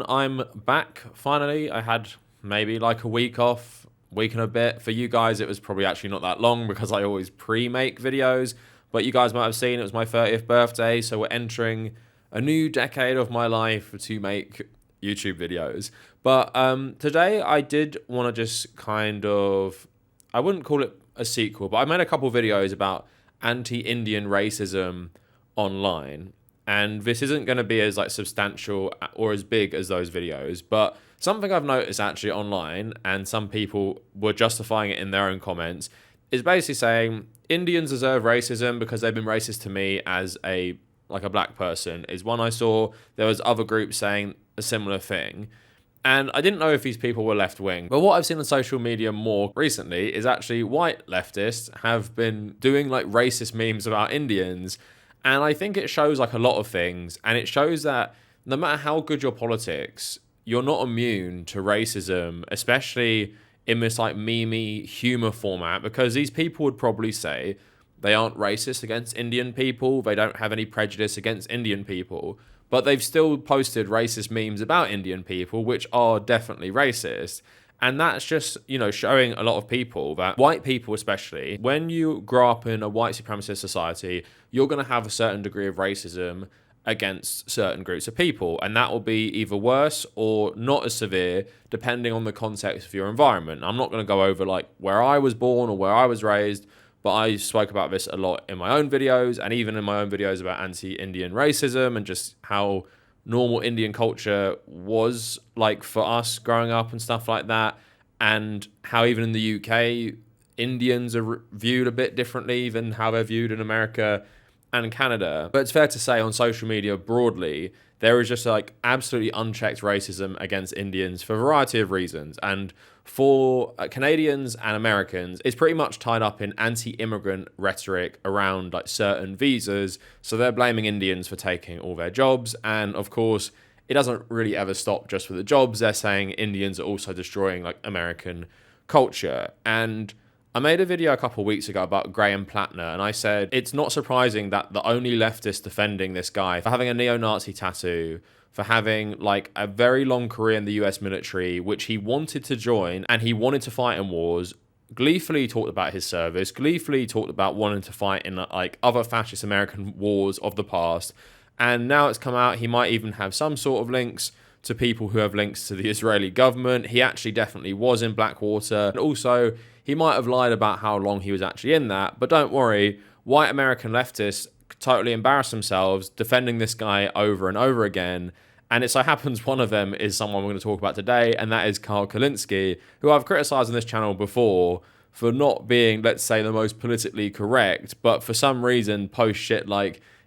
I'm back finally. I had maybe like a week off, week and a bit. For you guys, it was probably actually not that long because I always pre-make videos. But you guys might have seen it was my 30th birthday, so we're entering a new decade of my life to make YouTube videos. But today I did want to just I wouldn't call it a sequel, but I made a couple videos about anti-Indian racism online. And this isn't going to be as substantial or as big as those videos, but something I've noticed actually online, and some people were justifying it in their own comments, is basically saying Indians deserve racism because they've been racist to me as a black person. Is one I saw. There was other groups saying a similar thing. And I didn't know if these people were left-wing. But what I've seen on social media more recently is actually white leftists have been doing racist memes about Indians. And I think it shows a lot of things. And it shows that no matter how good your politics, you're not immune to racism, especially in this meme humor format, because these people would probably say they aren't racist against Indian people. They don't have any prejudice against Indian people. But they've still posted racist memes about Indian people, which are definitely racist. And that's just, showing a lot of people that white people, especially, when you grow up in a white supremacist society, you're going to have a certain degree of racism against certain groups of people. And that will be either worse or not as severe, depending on the context of your environment. I'm not going to go over where I was born or where I was raised, but I spoke about this a lot in my own videos, and even in my own videos about anti-Indian racism and just how normal Indian culture was for us growing up and stuff like that, and how even in the UK, Indians are viewed a bit differently than how they're viewed in America and Canada. But it's fair to say on social media broadly, there is just absolutely unchecked racism against Indians for a variety of reasons. And for Canadians and Americans, it's pretty much tied up in anti-immigrant rhetoric around certain visas. So they're blaming Indians for taking all their jobs. And of course, it doesn't really ever stop just with the jobs. They're saying Indians are also destroying American culture. And I made a video a couple of weeks ago about Graham Plattner, and I said it's not surprising that the only leftist defending this guy for having a neo-Nazi tattoo, for having a very long career in the US military, which he wanted to join and he wanted to fight in wars, gleefully talked about his service, gleefully talked about wanting to fight in other fascist American wars of the past. And now it's come out he might even have some sort of links to people who have links to the Israeli government. He actually definitely was in Blackwater. And also, he might have lied about how long he was actually in that. But don't worry, white American leftists totally embarrass themselves defending this guy over and over again. And it so happens one of them is someone we're going to talk about today, and that is Carl Kalinske, who I've criticized on this channel before for not being, let's say, the most politically correct, but for some reason post shit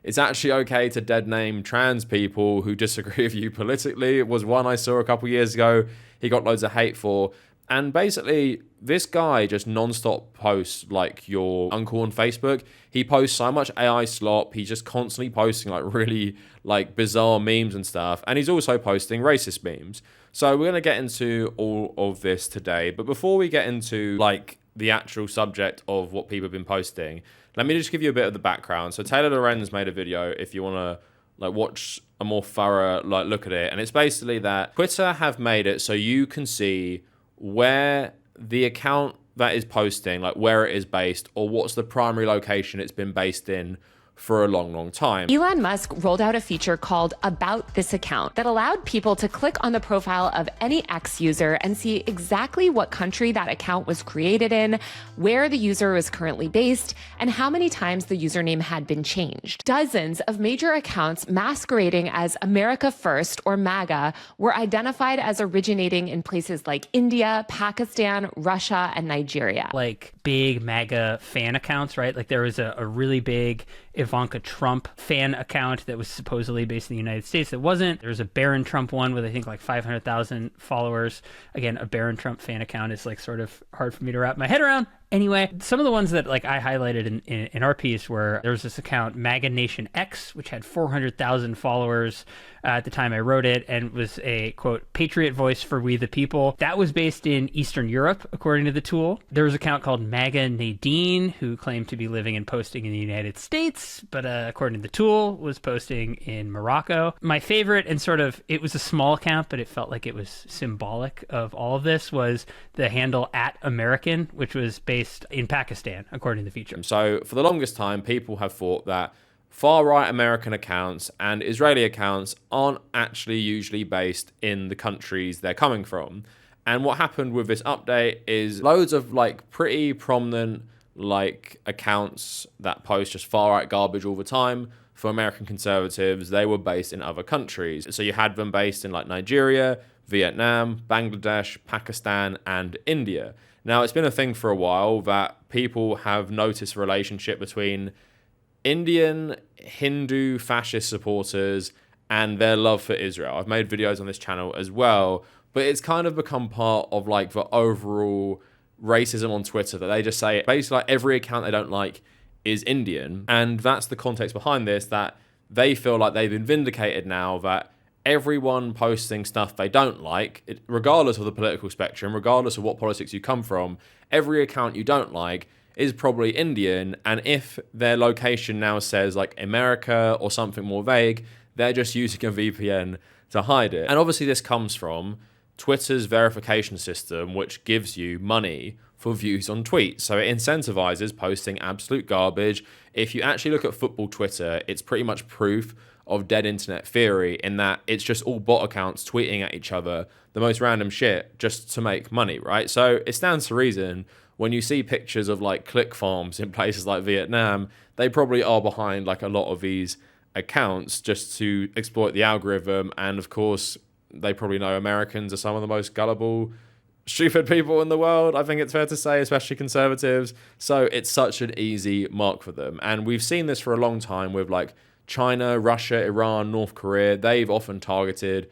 it's actually okay to dead name trans people who disagree with you politically. It was one I saw a couple years ago he got loads of hate for. And basically, this guy just non-stop posts your uncle on Facebook. He posts so much AI slop. He's just constantly posting really bizarre memes and stuff. And he's also posting racist memes. So we're going to get into all of this today. But before we get into the actual subject of what people have been posting, let me just give you a bit of the background. So Taylor Lorenz made a video if you want to watch a more thorough look at it. And it's basically that Twitter have made it so you can see where the account that is posting, where it is based, or what's the primary location it's been based in for a long, long time. Elon Musk rolled out a feature called About This Account that allowed people to click on the profile of any X user and see exactly what country that account was created in, where the user is currently based, and how many times the username had been changed. Dozens of major accounts masquerading as America First or MAGA were identified as originating in places like India, Pakistan, Russia, and Nigeria. Big MAGA fan accounts, right? There was a really big Ivanka Trump fan account that was supposedly based in the United States. It wasn't. There was a Barron Trump one with I think 500,000 followers. Again, a Barron Trump fan account is sort of hard for me to wrap my head around. Anyway, some of the ones that like I highlighted in our piece were there was this account MAGA Nation X, which had 400,000 followers at the time I wrote it, and was a quote patriot voice for we the people. That was based in Eastern Europe, according to the tool. There was an account called MAGA Nadine, who claimed to be living and posting in the United States, but according to the tool, was posting in Morocco. My favorite, and sort of it was a small account, but it felt like it was symbolic of all of this, was the handle @American, which was based in Pakistan, according to the feature. So for the longest time, people have thought that far-right American accounts and Israeli accounts aren't actually usually based in the countries they're coming from. And what happened with this update is loads of like pretty prominent like accounts that post just far-right garbage all the time for American conservatives, they were based in other countries. So you had them based in like Nigeria, Vietnam, Bangladesh, Pakistan, and India. Now, it's been a thing for a while that people have noticed a relationship between Indian Hindu fascist supporters and their love for Israel. I've made videos on this channel as well, but it's kind of become part of like the overall racism on Twitter that they just say basically like every account they don't like is Indian. And that's the context behind this, that they feel like they've been vindicated now that everyone posting stuff they don't like, regardless of the political spectrum, regardless of what politics you come from, every account you don't like is probably Indian. And if their location now says like America or something more vague, they're just using a VPN to hide it. And obviously this comes from Twitter's verification system, which gives you money for views on tweets. So it incentivizes posting absolute garbage. If you actually look at football Twitter, it's pretty much proof of dead internet theory in that it's just all bot accounts tweeting at each other the most random shit just to make money, right? So it stands to reason when you see pictures of like click farms in places like Vietnam, they probably are behind like a lot of these accounts just to exploit the algorithm. And of course, they probably know Americans are some of the most gullible, stupid people in the world, I think it's fair to say, especially conservatives. So it's such an easy mark for them. And we've seen this for a long time with like China, Russia, Iran, North Korea. They've often targeted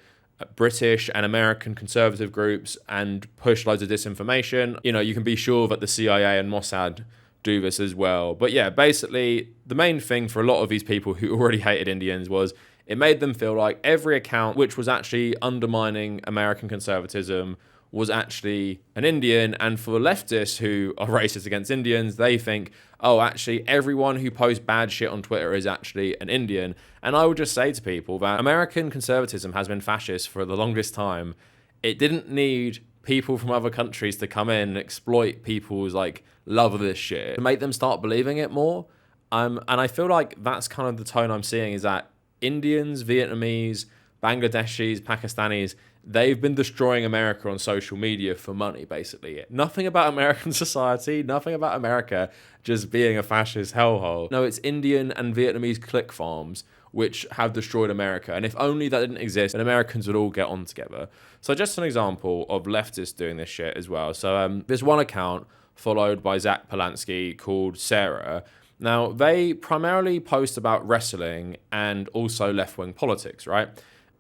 British and American conservative groups and push loads of disinformation. You know, you can be sure that the CIA and Mossad do this as well. But yeah, basically, the main thing for a lot of these people who already hated Indians was it made them feel like every account which was actually undermining American conservatism was actually an Indian. And for leftists who are racist against Indians, they think, oh, actually, everyone who posts bad shit on Twitter is actually an Indian. And I would just say to people that American conservatism has been fascist for the longest time. It didn't need people from other countries to come in and exploit people's like love of this shit to make them start believing it more. And I feel like that's kind of the tone I'm seeing, is that Indians, Vietnamese, Bangladeshis, Pakistanis, they've been destroying America on social media for money, basically. Nothing about American society, nothing about America just being a fascist hellhole. No, it's Indian and Vietnamese click farms which have destroyed America. And if only that didn't exist, then Americans would all get on together. So just an example of leftists doing this shit as well. So there's one account followed by Zach Polanski called Sarah. Now, they primarily post about wrestling and also left-wing politics, right?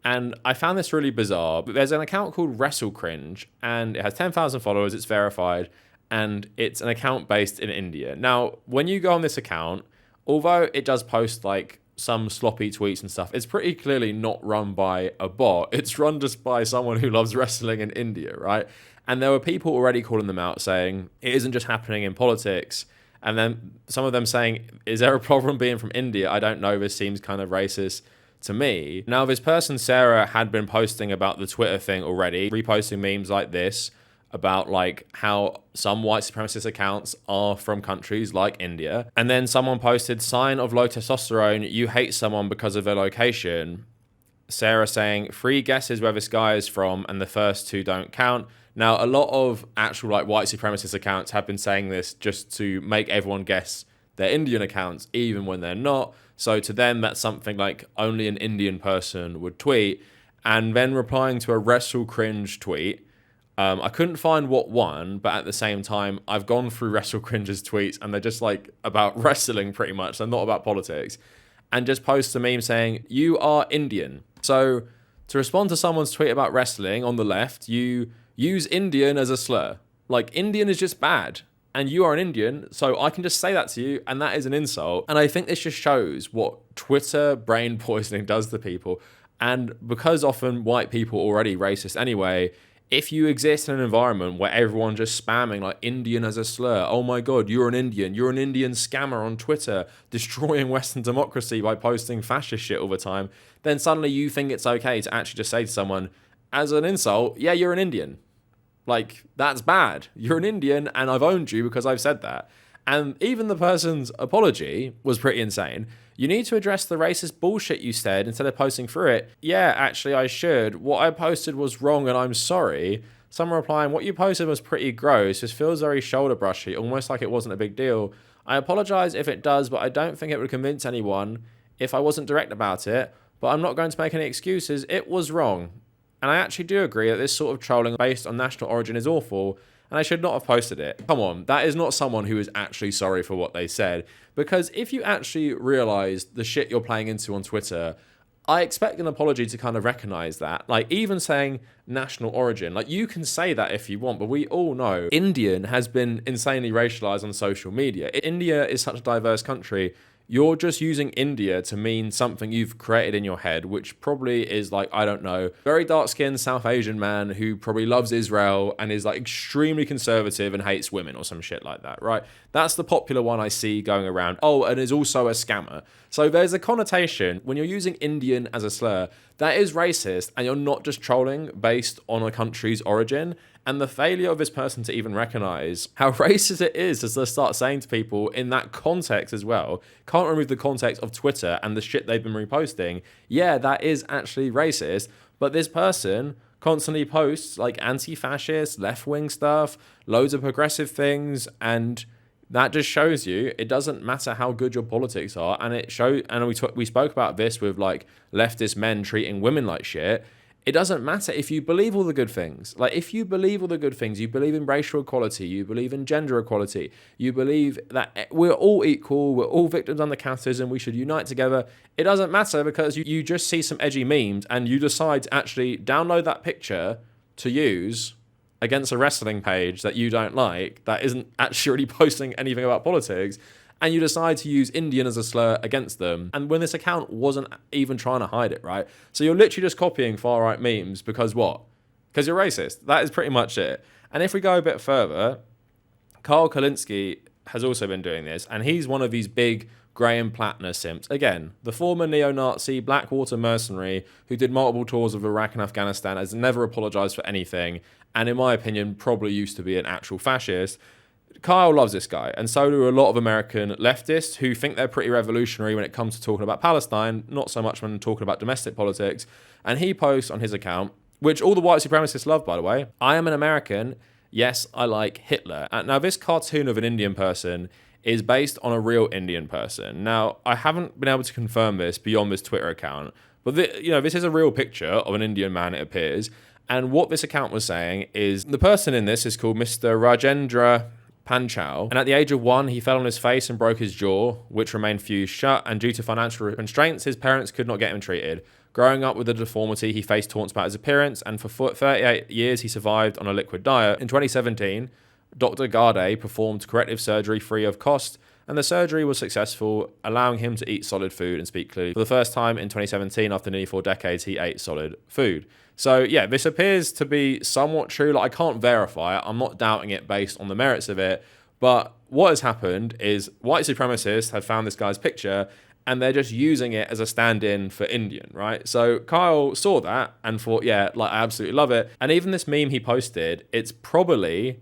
And I found this really bizarre. There's an account called Wrestle Cringe, and it has 10,000 followers, it's verified, and it's an account based in India. Now, when you go on this account, although it does post like some sloppy tweets and stuff, it's pretty clearly not run by a bot. It's run just by someone who loves wrestling in India, right? And there were people already calling them out saying, it isn't just happening in politics. And then some of them saying, is there a problem being from India? I don't know, this seems kind of racist to me. Now, this person, Sarah, had been posting about the Twitter thing already, reposting memes like this about like how some white supremacist accounts are from countries like India. And then someone posted, sign of low testosterone, you hate someone because of their location. Sarah saying, 3 guesses where this guy is from and the first 2 don't count. Now, a lot of actual like white supremacist accounts have been saying this just to make everyone guess they're Indian accounts, even when they're not. So to them, that's something like only an Indian person would tweet. And then replying to a Wrestle Cringe tweet, I couldn't find what one, but at the same time, I've gone through Wrestle Cringe's tweets and they're just like about wrestling pretty much. They're not about politics. And just post a meme saying, you are Indian. So to respond to someone's tweet about wrestling on the left, you use Indian as a slur. Like, Indian is just bad. and you are an Indian, so I can just say that to you, and that is an insult. And I think this just shows what Twitter brain poisoning does to people. And because often white people are already racist anyway, if you exist in an environment where everyone just spamming like Indian as a slur, oh my God, you're an Indian scammer on Twitter, destroying Western democracy by posting fascist shit all the time, then suddenly you think it's okay to actually just say to someone, as an insult, yeah, you're an Indian. Like, that's bad. You're an Indian, and I've owned you because I've said that. And even the person's apology was pretty insane. You need to address the racist bullshit you said instead of posting through it. Yeah, actually, I should. What I posted was wrong, and I'm sorry. Someone replying, what you posted was pretty gross. This feels very shoulder brushy, almost like it wasn't a big deal. I apologize if it does, but I don't think it would convince anyone if I wasn't direct about it. But I'm not going to make any excuses. It was wrong. And I actually do agree that this sort of trolling based on national origin is awful, and I should not have posted it. Come on, that is not someone who is actually sorry for what they said. Because if you actually realize the shit you're playing into on Twitter, I expect an apology to kind of recognize that. Like, even saying national origin, like, you can say that if you want, but we all know Indian has been insanely racialized on social media. India is such a diverse country. You're just using India to mean something you've created in your head, which probably is like, I don't know, very dark-skinned South Asian man who probably loves Israel and is like extremely conservative and hates women or some shit like that, right? That's the popular one I see going around. Oh, and is also a scammer. So there's a connotation when you're using Indian as a slur that is racist, and you're not just trolling based on a country's origin. And the failure of this person to even recognize how racist it is as they start saying to people in that context as well, can't remove the context of Twitter and the shit they've been reposting. Yeah, that is actually racist. But this person constantly posts like anti-fascist, left-wing stuff, loads of progressive things, and that just shows you it doesn't matter how good your politics are. And it shows, and we spoke about this with like leftist men treating women like shit. It doesn't matter if you believe all the good things. Like, if you believe all the good things, you believe in racial equality, you believe in gender equality, you believe that we're all equal, we're all victims under capitalism, we should unite together. It doesn't matter because you just see some edgy memes and you decide to actually download that picture to use against a wrestling page that you don't like, that isn't actually really posting anything about politics, and you decide to use Indian as a slur against them. And when this account wasn't even trying to hide it, right? So you're literally just copying far-right memes because what? Because you're racist. That is pretty much it. And if we go a bit further, Carl Kalinske has also been doing this, and he's one of these big Graham Plattner simps. Again, the former neo-Nazi Blackwater mercenary who did multiple tours of Iraq and Afghanistan, has never apologized for anything, and in my opinion, probably used to be an actual fascist. Kyle loves this guy, and so do a lot of American leftists who think they're pretty revolutionary when it comes to talking about Palestine, not so much when talking about domestic politics. And he posts on his account, which all the white supremacists love, by the way, I am an American. Yes, I like Hitler. Now, this cartoon of an Indian person is based on a real Indian person. Now, I haven't been able to confirm this beyond this Twitter account, but this is a real picture of an Indian man, it appears. And what this account was saying is the person in this is called Mr. Rajendra Panchal, and at the age of 1, he fell on his face and broke his jaw, which remained fused shut, and due to financial constraints, his parents could not get him treated. Growing up with a deformity, he faced taunts about his appearance, and for 38 years, he survived on a liquid diet. In 2017, Dr. Garde performed corrective surgery free of cost, and the surgery was successful, allowing him to eat solid food and speak clearly. For the first time in 2017, after nearly 4 decades, he ate solid food. So yeah, this appears to be somewhat true. Like, I can't verify it. I'm not doubting it based on the merits of it. But what has happened is white supremacists have found this guy's picture and they're just using it as a stand-in for Indian, right? So Kyle saw that and thought, yeah, like, I absolutely love it. And even this meme he posted, it's probably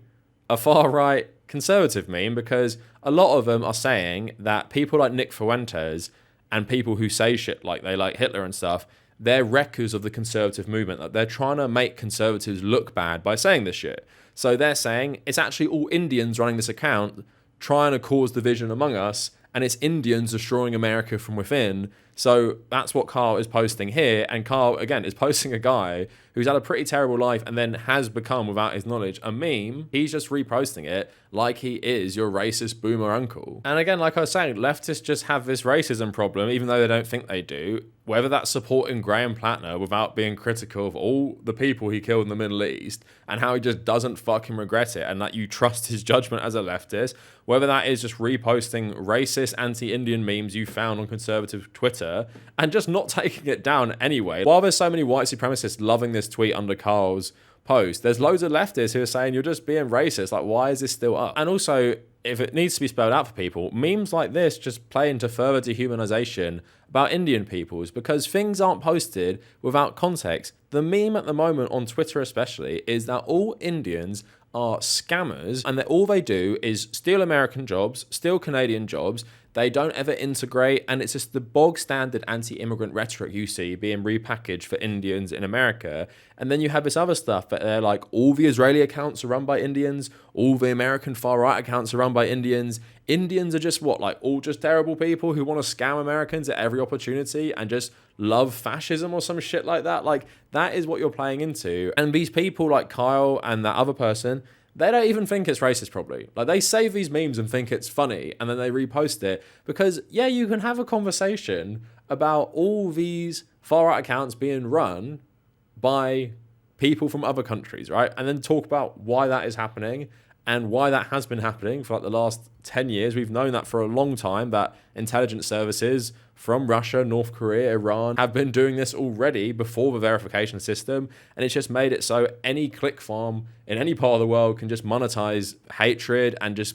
a far-right conservative meme, because a lot of them are saying that people like Nick Fuentes and people who say shit like they like Hitler and stuff, they're wreckers of the conservative movement. That they're trying to make conservatives look bad by saying this shit. So they're saying it's actually all Indians running this account, trying to cause division among us, and it's Indians destroying America from within. So that's what Carl is posting here. And Carl, again, is posting a guy who's had a pretty terrible life and then has become, without his knowledge, a meme. He's just reposting it like he is your racist boomer uncle. And again, like I was saying, leftists just have this racism problem, even though they don't think they do. Whether that's supporting Graham Plattner without being critical of all the people he killed in the Middle East and how he just doesn't fucking regret it and that you trust his judgment as a leftist, whether that is just reposting racist anti-Indian memes you found on conservative Twitter and just not taking it down anyway. While there's so many white supremacists loving this tweet under Carl's post, there's loads of leftists who are saying you're just being racist. Like, why is this still up? And also, if it needs to be spelled out for people, memes like this just play into further dehumanization about Indian peoples because things aren't posted without context. The meme at the moment on Twitter especially is that all Indians are scammers and that all they do is steal American jobs, steal Canadian jobs. They don't ever integrate, and it's just the bog standard anti-immigrant rhetoric you see being repackaged for Indians in America. And then you have this other stuff that they're like, all the Israeli accounts are run by Indians, all the American far-right accounts are run by Indians. Indians are just what, like all just terrible people who want to scam Americans at every opportunity and just love fascism or some shit like that. Like, that is what you're playing into. And these people like Kyle and that other person, they don't even think it's racist, probably. Like, they save these memes and think it's funny, and then they repost it. Because, yeah, you can have a conversation about all these far-right accounts being run by people from other countries, right? And then talk about why that is happening and why that has been happening for like the last 10 years. We've known that for a long time, that intelligence services from Russia, North Korea, Iran have been doing this already before the verification system. And it's just made it so any click farm in any part of the world can just monetize hatred and just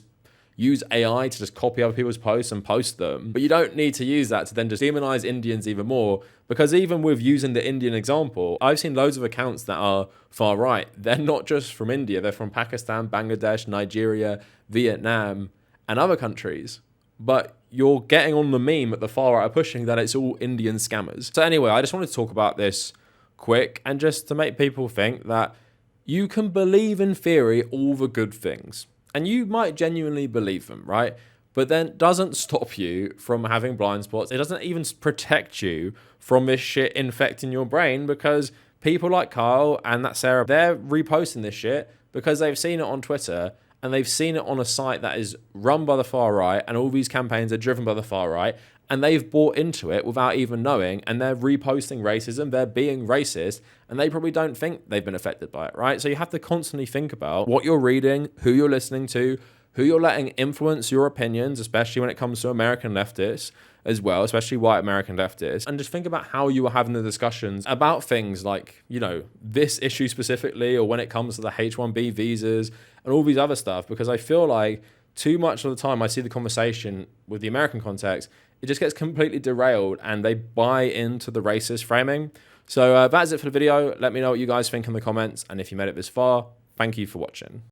use AI to just copy other people's posts and post them. But you don't need to use that to then just demonize Indians even more, because even with using the Indian example, I've seen loads of accounts that are far right. They're not just from India, they're from Pakistan, Bangladesh, Nigeria, Vietnam, and other countries. But you're getting on the meme that the far right are pushing that it's all Indian scammers. So anyway, I just wanted to talk about this quick and just to make people think that you can believe in theory all the good things. And you might genuinely believe them, right? But then it doesn't stop you from having blind spots. It doesn't even protect you from this shit infecting your brain, because people like Kyle and that Sarah, they're reposting this shit because they've seen it on Twitter and they've seen it on a site that is run by the far right, and all these campaigns are driven by the far right, and they've bought into it without even knowing, and they're reposting racism, they're being racist, and they probably don't think they've been affected by it, right? So you have to constantly think about what you're reading, who you're listening to, who you're letting influence your opinions, especially when it comes to American leftists as well, especially white American leftists, and just think about how you are having the discussions about things like, you know, this issue specifically, or when it comes to the H-1B visas and all these other stuff, because I feel like too much of the time I see the conversation with the American context, it just gets completely derailed and they buy into the racist framing. So that's it for the video. Let me know what you guys think in the comments, and if you made it this far, thank you for watching.